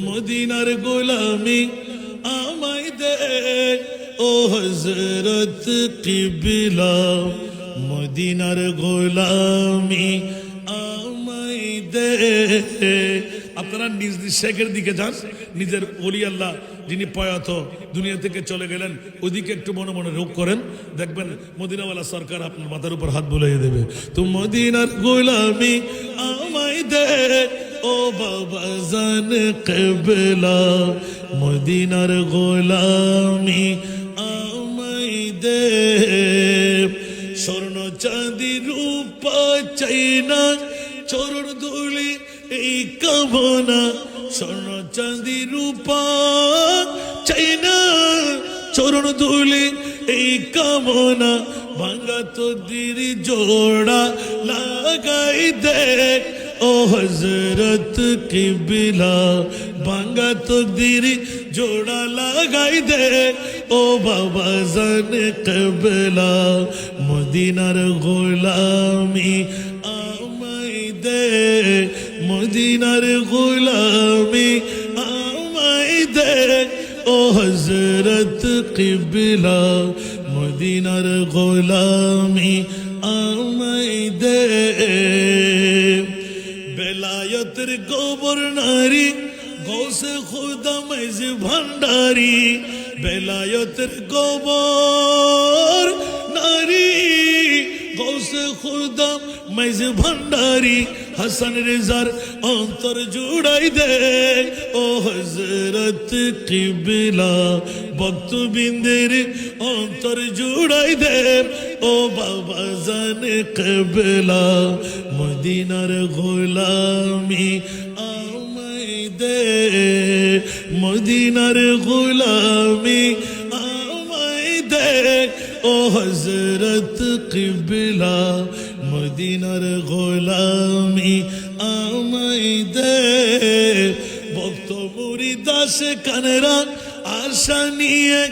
মদিনার গোলামি আমায় দে ও হযরত কিবলা, মদিনার গোলামি আমায় দে। আপনারা নিজ নিজ শেখের দিকে যান, নিজের ওলি আল্লাহ যিনি প্রয়াত দুনিয়া থেকে চলে গেলেন ওদিকে একটু মনে মনে রোগ করেন, দেখবেন মদিনাওয়ালা সরকার আপনার মাথার উপর হাত বুলিয়ে দেবে। তো মদিনার গোলামি আমায় দে ও বাবা জান কিবলা, মদিনার গোলামি আমায় দে। স্বর্ণ চাঁদি রূপা চাই না, চরণ ধুলি এই কামনা। স্বর্ণ চাঁদি রূপা চাই না, চরণ ধুলি এই কামনা। ভাঙ্গা তকদীর জোড়া লাগাই দে ও হযরত কিবলা, ভাঙ্গা তকদীর জোড়া লাগাই দে ও বাবা জান কিবলা, মদিনার গোলামি আমায় দে, মদিনার গোলামি আমায় দে ও হযরত কিবলা, মদিনার গোলামি আমায় দে। বেলায়েতের গভর্নরি গৌসে খুদা মেজ ভান্ডারি, বেলায়েতের গভর্নরি গৌসে খুদা মেজ ভান্ডারি। হাসান রেজার অন্তর জুড়াই দে ও হযরত কিবলা, ভক্তবৃন্দের অন্তর জুড়াই দে ও বাবা জান কিবলা, মদিনার গোলামি আমায় দে, মদিনার গোলামি আমায় দে ও হযরত কিবলা, মদিনার গোলামি আমায় দে। ভক্ত মুরিদ আসে কানেরা আশা নিয়ে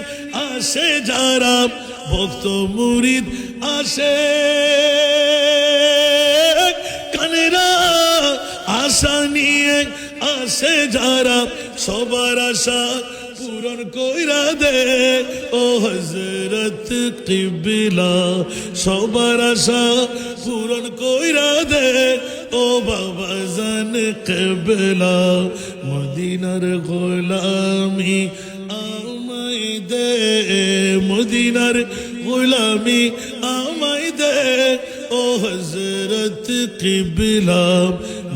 আসে যারা, ভক্ত মুরিদ আসে কানেরা আশা নিয়ে আসে যারা। সবার আশা পূরণ কইরা দে ও হযরত কিবলা, সবার আশা পূরণ কইরা দে ও বাবা জান কিবলা, মদিনার গোলামি আমায় দে, মদিনার গোলামি আমায় দে ও হযরত কিবলা,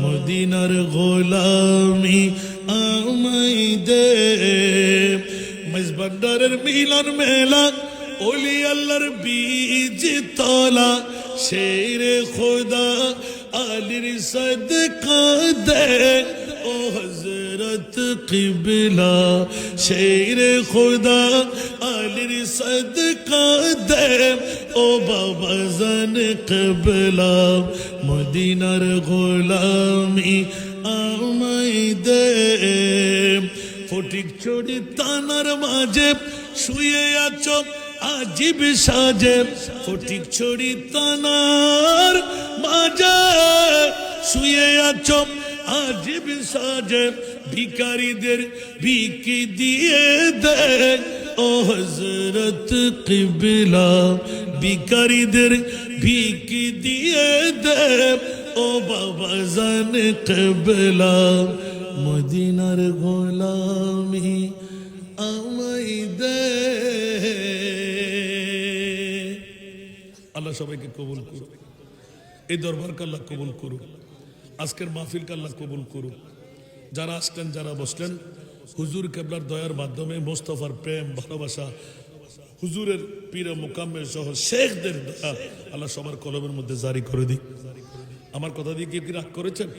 মদিনার গোলামি আমায় দে। মেজবান্ডারের মিলন মেলা ওলি আল্লাহর বীজ তলা, শেরে খোদা আলীর সদকা দে ও হযরত কিবলা, শেরে খোদা আলীর সদকা দে ও বাবা জান কিবলা, মদিনার গোলামি আমায় দে। ফটিক চড়ি তানার মাঝে শুয়ে আছো আজিব সাজে, ফটিক ছড়ি তানার মাঝে শুয়ে আছো আজিব সাজে। ভিখারিদের ভিকি দিয়ে দে ও হযরত কিবলা, ভিখারিদের ভিকি দিয়ে দে ও বাবা জান কিবলা, মদিনার গোলামি আমায় দে। আল্লাহ সবাইকে কবুল করুক, এই দরবারকে আল্লাহ কবুল করুক, আজকের মাহফিলকে আল্লাহ কবুল করুক। যারা আসলেন যারা বসলেন, হুজুর কেবলার দয়ার মাধ্যমে মোস্তফার প্রেম ভালোবাসা, হুজুরের পীরে মুকাম্মেল সহ শেখদের দয়া আল্লাহ সবার কলমের মধ্যে জারি করে দিক। আমার কথা দিয়ে কি রাগ করেছেন?